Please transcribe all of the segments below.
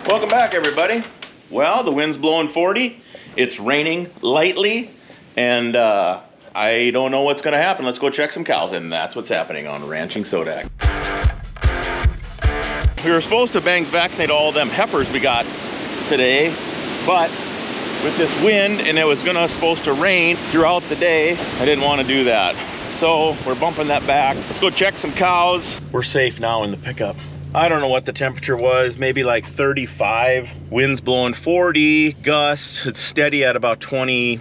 Welcome back, everybody. Well, the wind's blowing 40. It's raining lightly, and I don't know what's gonna happen. Let's go check some cows, and that's what's happening on Ranching Sodak. We were supposed to bangs vaccinate all them heifers we got today, but with this wind and it was supposed to rain throughout the day, I didn't want to do that. So we're bumping that back. Let's go check some cows. We're safe now in the pickup. I don't know what the temperature was, maybe like 35. Wind's blowing 40, gusts. It's steady at about 20.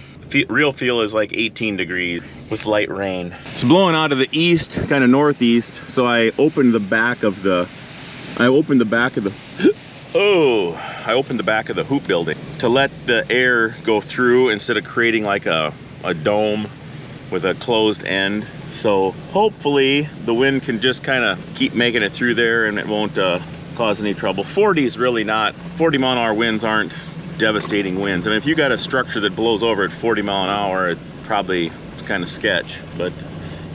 Real feel is like 18 degrees with light rain. It's blowing out of the east, kind of northeast. So I opened the back of the, I opened the back of the hoop building to let the air go through instead of creating like a dome with a closed end. So hopefully the wind can just kind of keep making it through there and it won't cause any trouble. 40 is really not, 40 mile an hour winds aren't devastating winds. I mean, if you got a structure that blows over at 40 mile an hour, it probably kind of sketch. But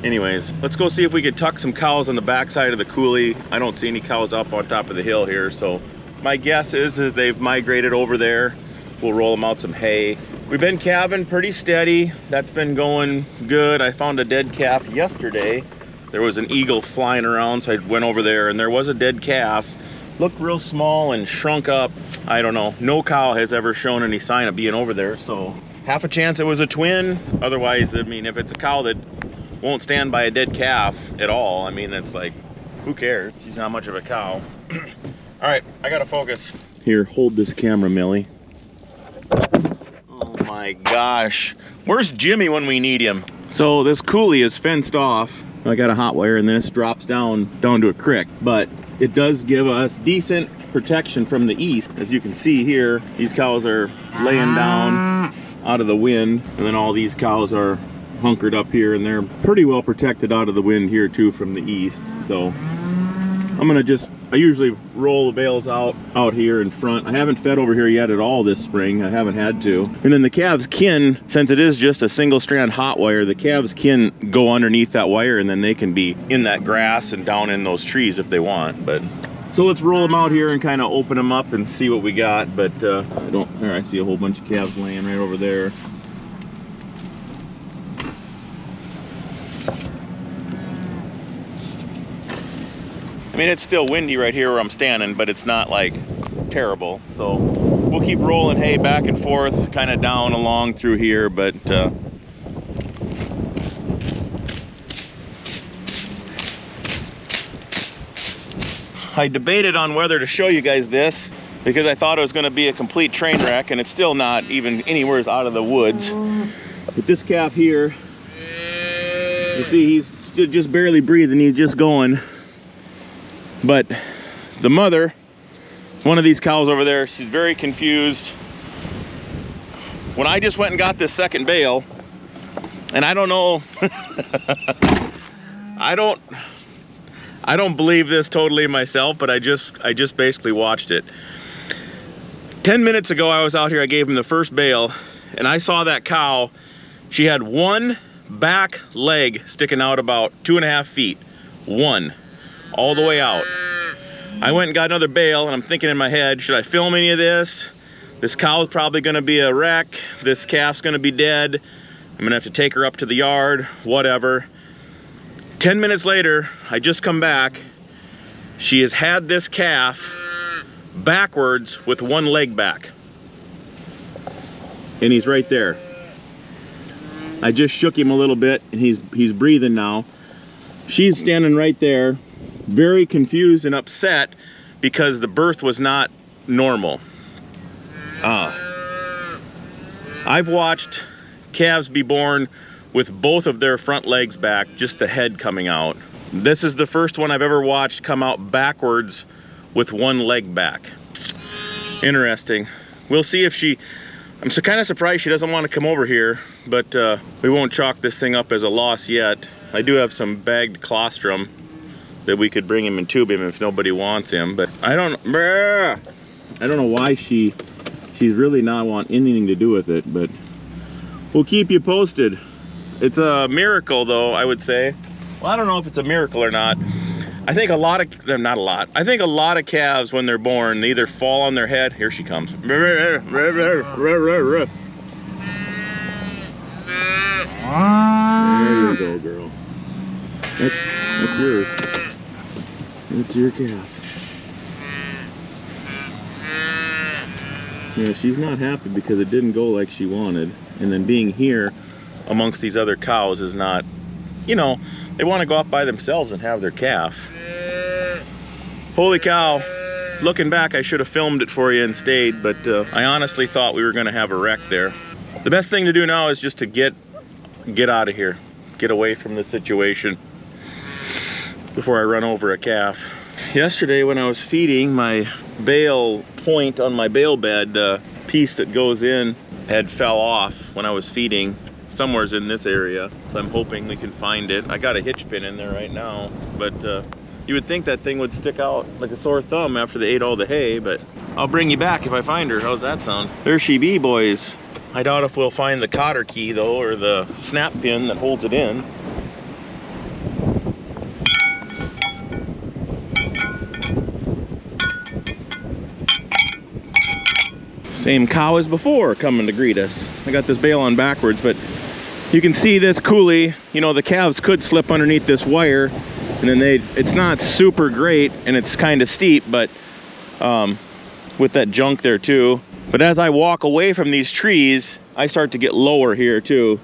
anyways, let's go see if we could tuck some cows on the backside of the coulee. I don't see any cows up on top of the hill here, so my guess is they've migrated over there. We'll roll them out some hay. We've been calving pretty steady. That's been going good. I found a dead calf yesterday. There was an eagle flying around, so I went over there and there was a dead calf. Looked real small and shrunk up. I don't know. No cow has ever shown any sign of being over there, so half a chance it was a twin. Otherwise, I mean, if it's a cow that won't stand by a dead calf at all, I mean, it's like, who cares? She's not much of a cow. All right, I gotta focus. Here, hold this camera, Millie. Oh my gosh. Where's Jimmy when we need him? So this coulee is fenced off. I got a hot wire and this drops down to a creek, but it does give us decent protection from the east. As you can see here, these cows are laying down out of the wind, and then all these cows are hunkered up here, and they're pretty well protected out of the wind here too from the east. So I'm gonna I usually roll the bales out here in front. I haven't fed over here yet at all this spring. I haven't had to. And then the calves can, since it is just a single strand hot wire, the calves can go underneath that wire and then they can be in that grass and down in those trees if they want. But so let's roll them out here and kind of open them up and see what we got. But I see a whole bunch of calves laying right over there. I mean, it's still windy right here where I'm standing, but it's not like terrible. So we'll keep rolling hay back and forth, kind of down along through here, but I debated on whether to show you guys this because I thought it was going to be a complete train wreck, and it's still not even anywhere out of the woods. But this calf here, you see he's still just barely breathing, he's just going. But the mother, one of these cows over there, she's very confused. When I just went and got this second bale, and I don't know, I don't believe this totally myself, but I just basically watched it. 10 minutes ago, I was out here, I gave him the first bale, and I saw that cow. She had one back leg sticking out about 2.5 feet. One. All the way out. I went and got another bale, and I'm thinking in my head, should I film any of this? This cow's probably gonna be a wreck. This calf's gonna be dead. I'm gonna have to take her up to the yard, whatever. 10 minutes later, I just come back. She has had this calf backwards with one leg back. And he's right there. I just shook him a little bit, and he's breathing now. She's standing right there, very confused and upset because the birth was not normal. I've watched calves be born with both of their front legs back, just the head coming out. This is the first one I've ever watched come out backwards with one leg back. Interesting. We'll see if I'm so kind of surprised she doesn't want to come over here, but we won't chalk this thing up as a loss yet. I do have some bagged colostrum that we could bring him and tube him if nobody wants him, but I don't know why she's really not want anything to do with it, but we'll keep you posted. It's a miracle though, I would say. Well, I don't know if it's a miracle or not. I think a lot of, not a lot, I think a lot of calves when they're born, they either fall on their head. Here she comes. There you go, girl. That's yours. That's your calf. Yeah, she's not happy because it didn't go like she wanted. And then being here amongst these other cows is not, you know, they want to go off by themselves and have their calf. Holy cow. Looking back, I should have filmed it for you and stayed, but I honestly thought we were going to have a wreck there. The best thing to do now is just to get out of here. Get away from the situation before I run over a calf. Yesterday when I was feeding, my bale point on my bale bed, the piece that goes in had fell off when I was feeding. Somewhere's in this area, so I'm hoping we can find it. I got a hitch pin in there right now, but you would think that thing would stick out like a sore thumb after they ate all the hay, but I'll bring you back if I find her. How's that sound? There she be, boys. I doubt if we'll find the cotter key though, or the snap pin that holds it in. Same cow as before coming to greet us. I got this bale on backwards, but you can see this coulee, you know, the calves could slip underneath this wire, and then it's not super great and it's kind of steep, but with that junk there too. But as I walk away from these trees, I start to get lower here too.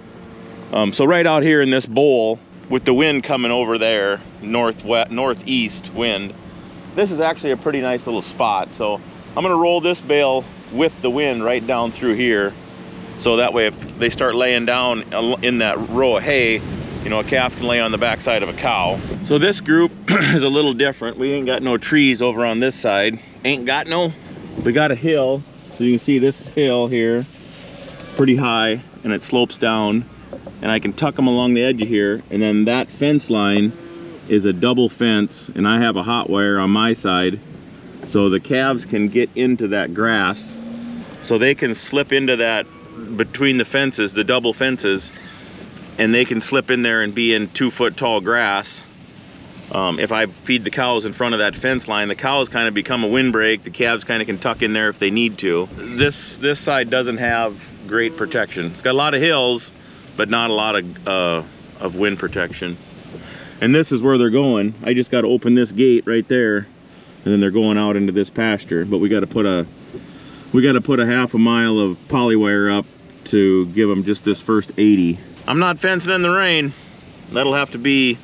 So right out here in this bowl with the wind coming over there, northeast wind, this is actually a pretty nice little spot. So I'm gonna roll this bale with the wind right down through here, so that way if they start laying down in that row of hay, you know, a calf can lay on the backside of a cow. So this group is a little different. We ain't got no trees over on this side. We got a hill, so you can see this hill here, pretty high, and it slopes down, and I can tuck them along the edge of here, and then that fence line is a double fence, and I have a hot wire on my side, so the calves can get into that grass, so they can slip into that between the fences, the double fences, and they can slip in there and be in 2-foot tall grass. If I feed the cows in front of that fence line, the cows kind of become a windbreak. The calves kind of can tuck in there if they need to. This side doesn't have great protection. It's got a lot of hills, but not a lot of wind protection. And this is where they're going. I just got to open this gate right there, and then they're going out into this pasture. But we got to put a half a mile of poly wire up to give them just this first 80. I'm not fencing in the rain. That'll have to be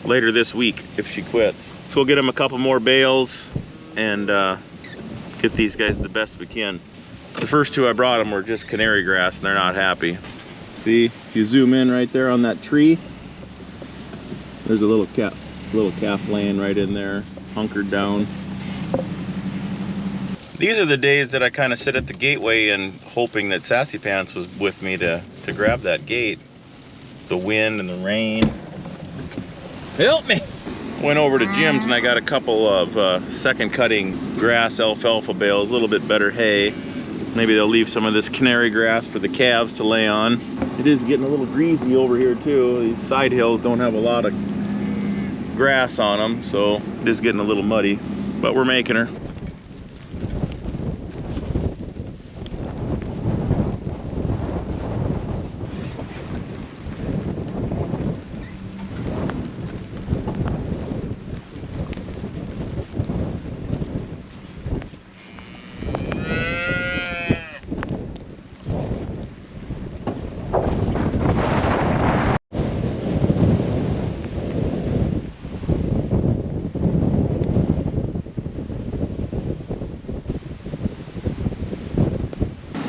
later this week if she quits. So we'll get them a couple more bales and get these guys the best we can. The first two I brought them were just canary grass, and they're not happy. See, if you zoom in right there on that tree, there's a little calf laying right in there, hunkered down. These are the days that I kind of sit at the gateway and hoping that Sassy Pants was with me to grab that gate. The wind and the rain. Help me! Went over to Jim's and I got a couple of second cutting grass alfalfa bales, a little bit better hay. Maybe they'll leave some of this canary grass for the calves to lay on. It is getting a little greasy over here too. These side hills don't have a lot of grass on them, so it is getting a little muddy, but we're making her.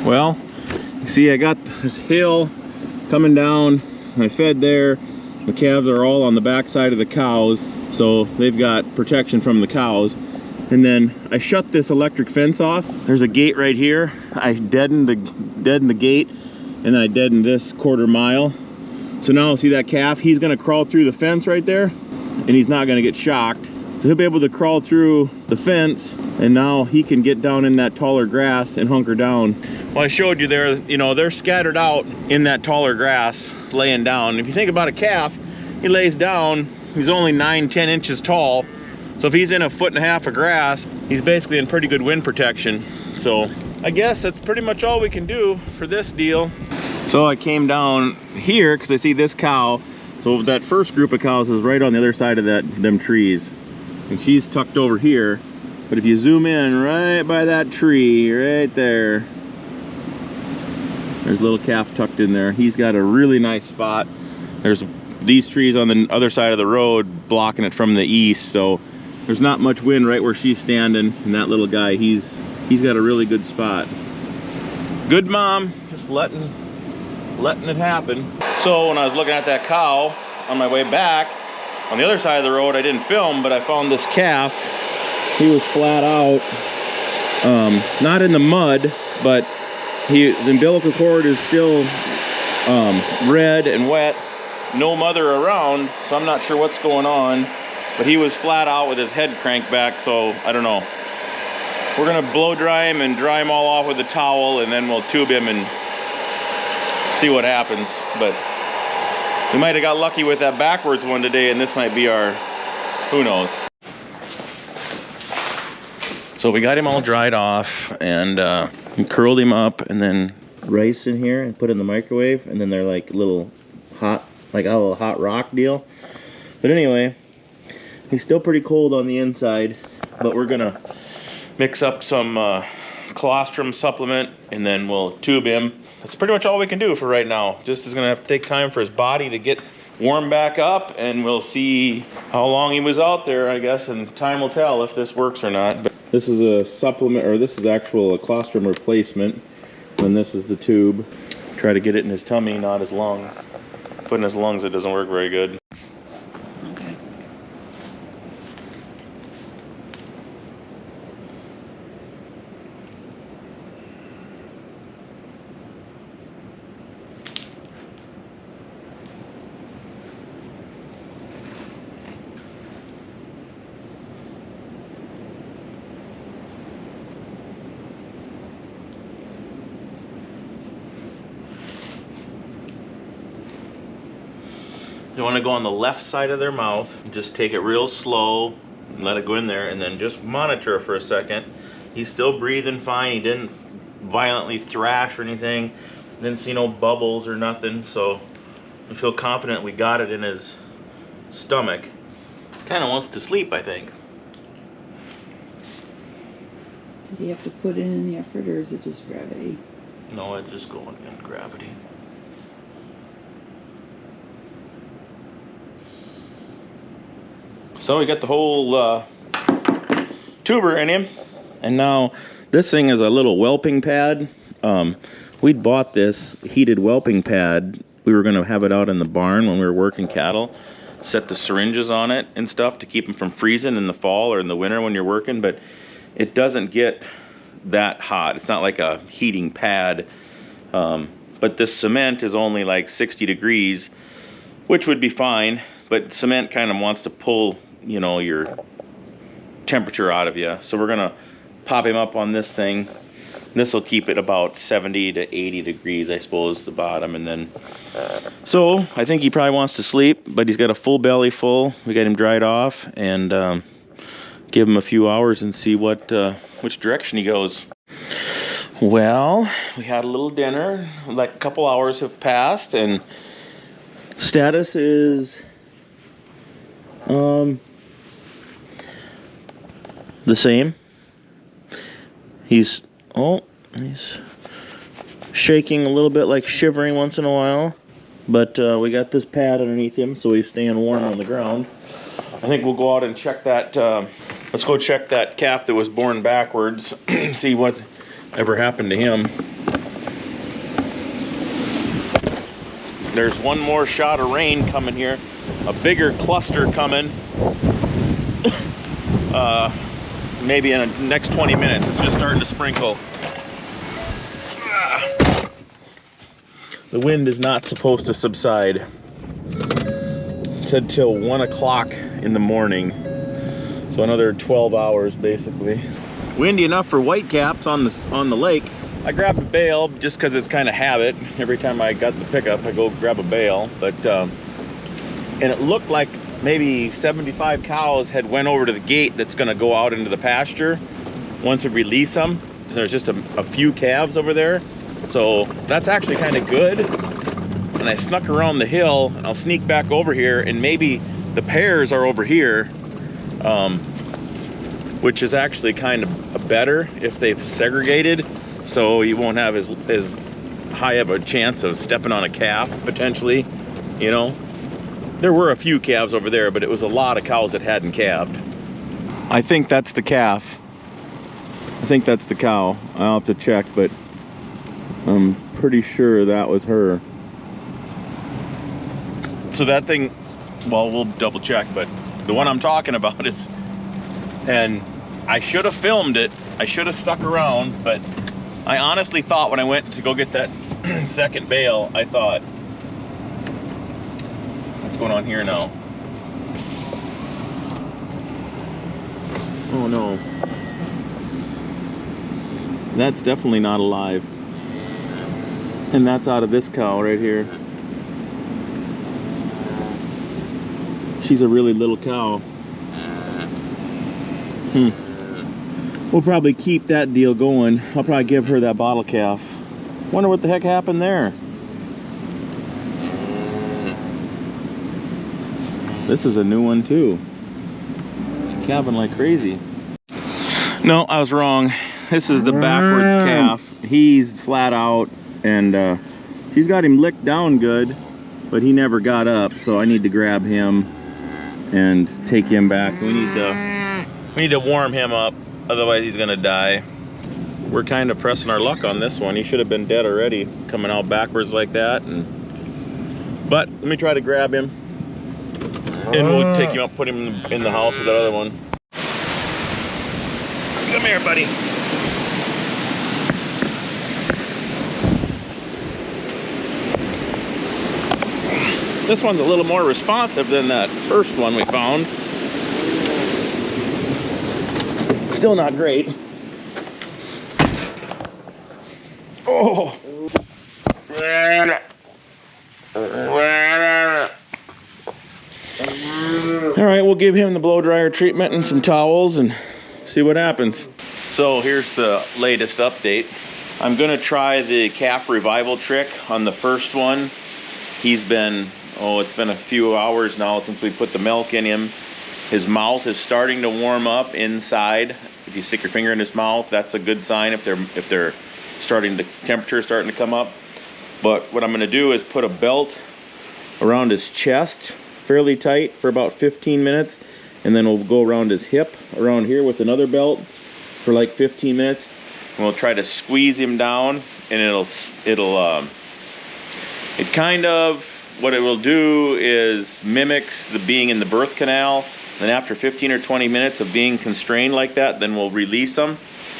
Well, you see I got this hill coming down. I fed there. The calves are all on the back side of the cows, so they've got protection from the cows. And then I shut this electric fence off. There's a gate right here. I deadened the gate, and then I deadened this 1/4 mile. So now see that calf? He's gonna crawl through the fence right there, and he's not gonna get shocked. So he'll be able to crawl through the fence, and now he can get down in that taller grass and hunker down. Well, I showed you there, you know, they're scattered out in that taller grass, laying down. If you think about a calf, he lays down He's only 9-10 inches tall. So if he's in 1.5 feet of grass, he's basically in pretty good wind protection. So I guess that's pretty much all we can do for this deal. So I came down here because I see this cow. So that first group of cows is right on the other side of them trees. And she's tucked over here. But if you zoom in right by that tree, right there, there's a little calf tucked in there. He's got a really nice spot. There's these trees on the other side of the road blocking it from the east. So there's not much wind right where she's standing. And that little guy, he's got a really good spot. Good mom, just letting it happen. So when I was looking at that cow on my way back, on the other side of the road, I didn't film, but I found this calf. He was flat out, not in the mud, but the umbilical cord is still red and wet. No mother around, so I'm not sure what's going on. But he was flat out with his head cranked back, so I don't know. We're gonna blow dry him and dry him all off with a towel, and then we'll tube him and see what happens. But we might have got lucky with that backwards one today, and this might be our, who knows. So we got him all dried off, and we curled him up, and then rice in here and put it in the microwave, and then they're like little hot, like a little hot rock deal. But anyway, he's still pretty cold on the inside, but we're gonna mix up some colostrum supplement, and then we'll tube him. That's pretty much all we can do for right now. Just is gonna have to take time for his body to get warm back up, and we'll see how long he was out there, I guess, and time will tell if this works or not. But this is a supplement, or this is actual a colostrum replacement, and this is the tube. Try to get it in his tummy, not his lungs. Put in his lungs, it doesn't work very good. Okay. You want to go on the left side of their mouth and just take it real slow and let it go in there, and then just monitor for a second. He's still breathing fine. He didn't violently thrash or anything. Didn't see no bubbles or nothing, so I feel confident we got it in his stomach. Kind of wants to sleep, I think. Does he have to put in any effort, or is it just gravity? No, it's just going in gravity. So we got the whole tuber in him, and now this thing is a little whelping pad. We'd bought this heated whelping pad. We were going to have it out in the barn when we were working cattle, set the syringes on it and stuff to keep them from freezing in the fall or in the winter when you're working, but it doesn't get that hot. It's not like a heating pad, but this cement is only like 60 degrees, which would be fine, but cement kind of wants to pull, you know, your temperature out of you. So we're gonna pop him up on this thing. This will keep it about 70 to 80 degrees, I suppose, the bottom. And then, so I think he probably wants to sleep, but he's got a full belly full. We got him dried off, and give him a few hours and see what which direction he goes. Well, we had a little dinner, like a couple hours have passed, and status is the same. He's shaking a little bit, like shivering once in a while, but we got this pad underneath him, so he's staying warm on the ground. I think we'll go out and check that. Let's go check that calf that was born backwards, see what ever happened to him. There's one more shot of rain coming here, a bigger cluster coming. Maybe in the next 20 minutes. It's just starting to sprinkle. The wind is not supposed to subside. It said till 1 o'clock in the morning. So another 12 hours basically. Windy enough for whitecaps on the lake. I grabbed a bale just because it's kind of habit. Every time I got the pickup, I go grab a bale. But and it looked like maybe 75 cows had went over to the gate that's gonna go out into the pasture once we release them. There's just a few calves over there. So that's actually kind of good. And I snuck around the hill, and I'll sneak back over here, and maybe the pairs are over here, which is actually kind of better if they've segregated, so you won't have as high of a chance of stepping on a calf, potentially, you know. There were a few calves over there, but it was a lot of cows that hadn't calved. I think that's the calf. I think that's the cow. I'll have to check, but I'm pretty sure that was her. So that thing, well, we'll double check, but the one I'm talking about is, and I should have filmed it. I should have stuck around, but I honestly thought when I went to go get that second bale, I thought, what's going on here now? Oh no. That's definitely not alive. And that's out of this cow right here. She's a really little cow. We'll probably keep that deal going. I'll probably give her that bottle calf. Wonder what the heck happened there. This is a new one too. She's calving like crazy. No, I was wrong. This is the backwards calf. He's flat out, and she's got him licked down good, but he never got up, so I need to grab him and take him back. We need to warm him up, otherwise he's gonna die. We're kind of pressing our luck on this one. He should have been dead already, coming out backwards like that. But let me try to grab him, and we'll take him up, put him in the house with that other one. Come here, buddy. This one's a little more responsive than that first one we found. Still not great. Oh! Alright, we'll give him the blow dryer treatment and some towels and see what happens. So here's the latest update. I'm gonna try the calf revival trick on the first one. He's been, it's been a few hours now since we put the milk in him. His mouth is starting to warm up inside. If you stick your finger in his mouth, that's a good sign if they're starting to, temperature starting to come up. But what I'm gonna do is put a belt around his chest fairly tight for about 15 minutes, and then we'll go around his hip around here with another belt for like 15 minutes, and we'll try to squeeze him down, and it kind of, what it will do is mimics the being in the birth canal. Then after 15 or 20 minutes of being constrained like that, then we'll release them,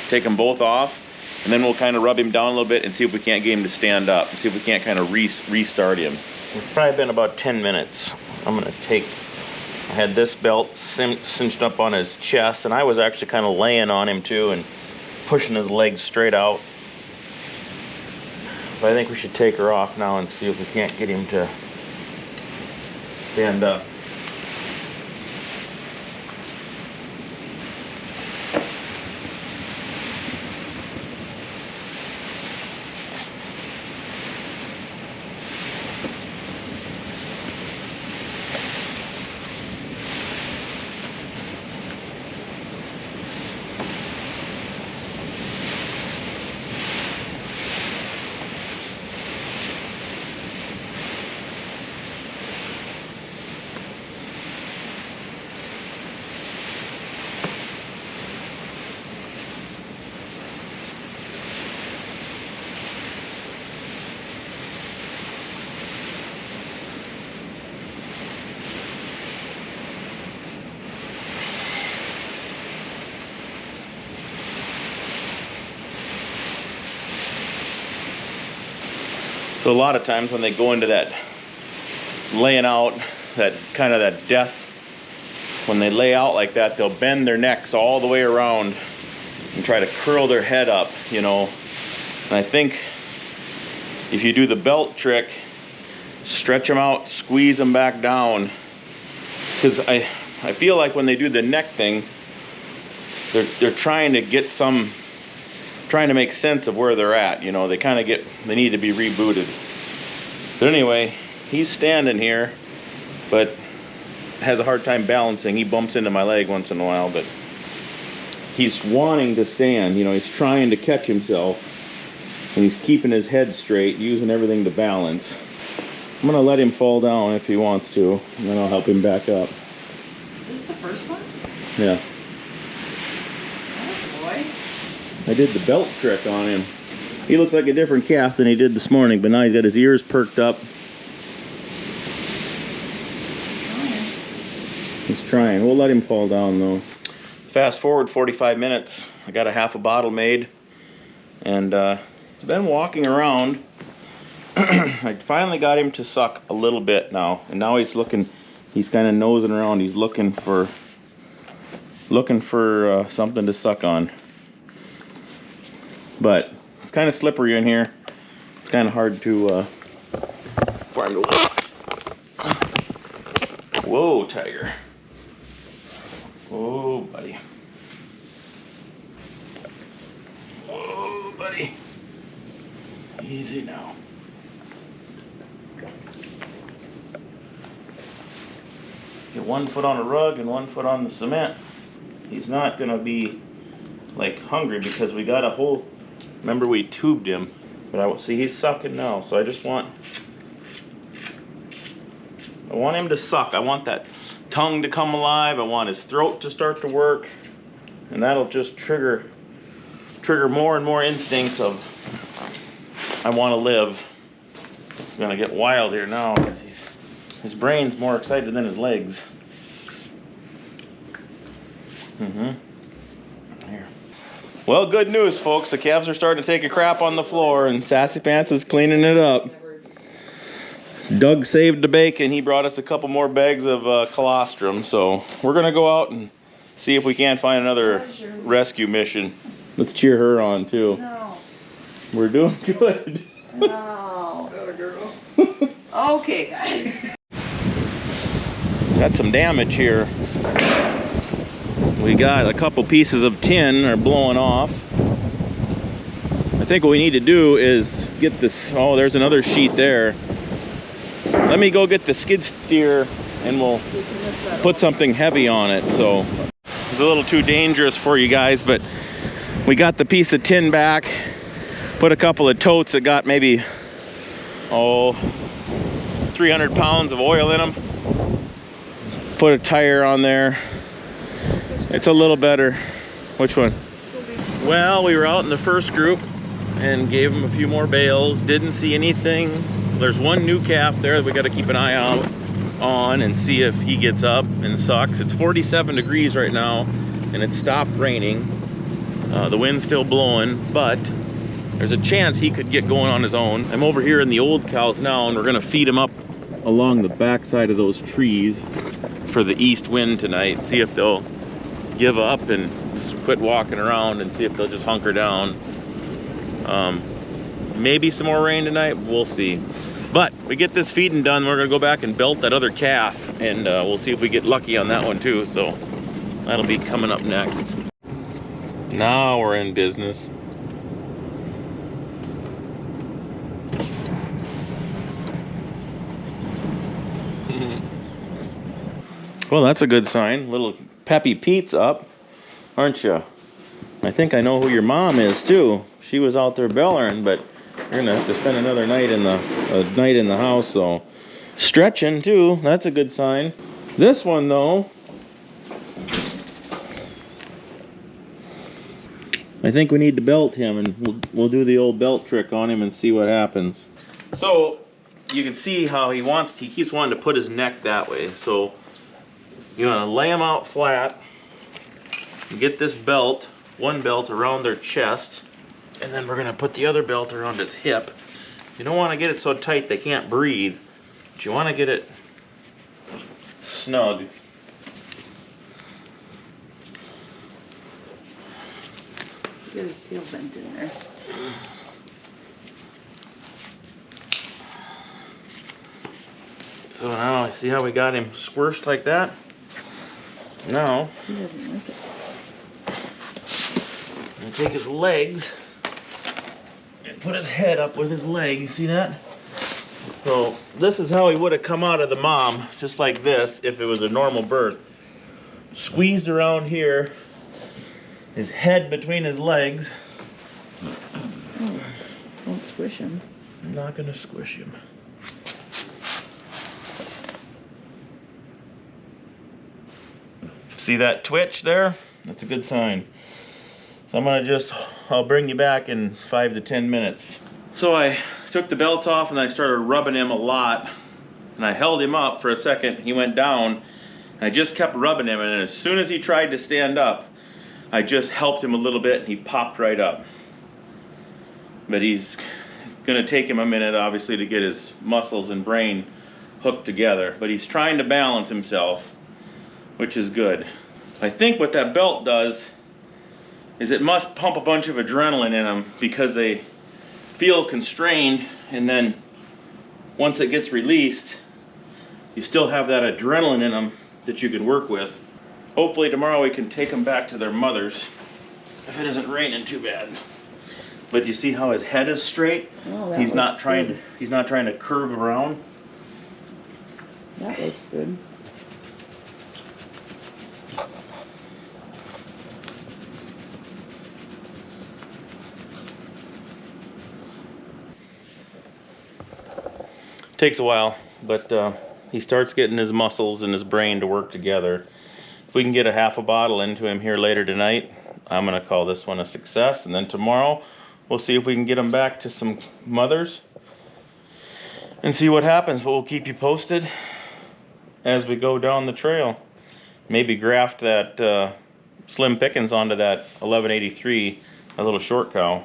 take them both off, and then we'll kind of rub him down a little bit and see if we can't get him to stand up, and see if we can't kind of restart him. It's probably been about 10 minutes. I'm gonna I had this belt cinched up on his chest, and I was actually kind of laying on him too and pushing his legs straight out. But I think we should take her off now and see if we can't get him to stand up. So a lot of times when they go into that laying out, that kind of that death, when they lay out like that, they'll bend their necks all the way around and try to curl their head up, you know. And I think if you do the belt trick, stretch them out, squeeze them back down because I feel like when they do the neck thing, they're trying to get trying to make sense of where they're at. You know, they need to be rebooted. But anyway, he's standing here, but has a hard time balancing. He bumps into my leg once in a while, but he's wanting to stand. You know, he's trying to catch himself, and he's keeping his head straight, using everything to balance. I'm gonna let him fall down if he wants to, and then I'll help him back up. Is this the first one? Yeah. Oh boy. I did the belt trick on him. He looks like a different calf than he did this morning, but now he's got his ears perked up. He's trying. We'll let him fall down though. Fast forward 45 minutes. I got a half a bottle made, and he's been walking around. I finally got him to suck a little bit now, and now he's looking. He's kind of nosing around. He's looking for something to suck on. But it's kind of slippery in here. It's kind of hard to for him to. Whoa, tiger. Whoa, buddy. Whoa, buddy. Easy now. Get 1 foot on a rug and 1 foot on the cement. He's not gonna be like hungry because we got a whole. Remember we tubed him, but I see he's sucking now. So I want him to suck. I want that tongue to come alive. I want his throat to start to work, and that'll just trigger more and more instincts of I want to live. He's gonna get wild here now because his brain's more excited than his legs. Here. Well, good news, folks. The calves are starting to take a crap on the floor, and Sassy Pants is cleaning it up. Doug saved the bacon. He brought us a couple more bags of colostrum, so we're gonna go out and see if we can't find another rescue mission. Let's cheer her on too. No. We're doing good. No. Girl. Okay, guys. Got some damage here. We got a couple pieces of tin are blowing off. I think what we need to do is get this. Oh, there's another sheet there. Let me go get the skid steer and we'll put something heavy on it. So it's a little too dangerous for you guys, but we got the piece of tin back, put a couple of totes that got maybe 300 pounds of oil in them, put a tire on there. It's a little better. Which one? Well, we were out in the first group and gave them a few more bales. Didn't see anything. There's one new calf there that we got to keep an eye out on and see if he gets up and sucks. It's 47 degrees right now, and it stopped raining. The wind's still blowing, but there's a chance he could get going on his own. I'm over here in the old cows now, and we're gonna feed him up along the backside of those trees for the east wind tonight. See if they'll give up and quit walking around, and see if they'll just hunker down. Maybe some more rain tonight, we'll see. But we get this feeding done, we're gonna go back and belt that other calf, and we'll see if we get lucky on that one too. So that'll be coming up next. Now we're in business. Well, that's a good sign. Little Peppy Pete's up, aren't you? I think I know who your mom is too. She was out there bellering, but you're gonna have to spend another night in the house. So stretching too. That's a good sign. This one though, I think we need to belt him, and we'll do the old belt trick on him and see what happens. So you can see how he keeps wanting to put his neck that way. So you want to lay him out flat, get this belt, one belt around their chest, and then we're going to put the other belt around his hip. You don't want to get it so tight they can't breathe, but you want to get it snug. Get his tail bent in there. So now, see how we got him squished like that? Now, He doesn't like it. I'm gonna take his legs and put his head up with his leg. You see that? So this is how he would have come out of the mom, just like this, if it was a normal birth. Squeezed around here, his head between his legs. Oh, don't squish him. I'm not gonna squish him. See that twitch there? That's a good sign. So I'll bring you back in 5 to 10 minutes. So I took the belts off and I started rubbing him a lot. And I held him up for a second. He went down. And I just kept rubbing him, and as soon as he tried to stand up, I just helped him a little bit and he popped right up. But he's gonna take him a minute, obviously, to get his muscles and brain hooked together. But he's trying to balance himself, which is good. I think what that belt does is it must pump a bunch of adrenaline in them because they feel constrained, and then once it gets released, you still have that adrenaline in them that you can work with. Hopefully tomorrow we can take them back to their mothers if it isn't raining too bad. But you see how his head is straight? Oh, that he's not looks trying good. he's not trying to curve around. That looks good. Takes a while, but he starts getting his muscles and his brain to work together. If we can get a half a bottle into him here later tonight, I'm gonna call this one a success. And then tomorrow, we'll see if we can get him back to some mothers and see what happens. But we'll keep you posted as we go down the trail. Maybe graft that Slim Pickens onto that 1183, a little short cow,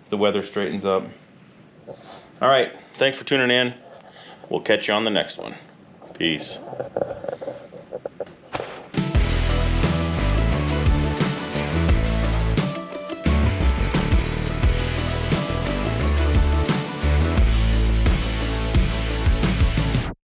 if the weather straightens up. All right, thanks for tuning in. We'll catch you on the next one. Peace.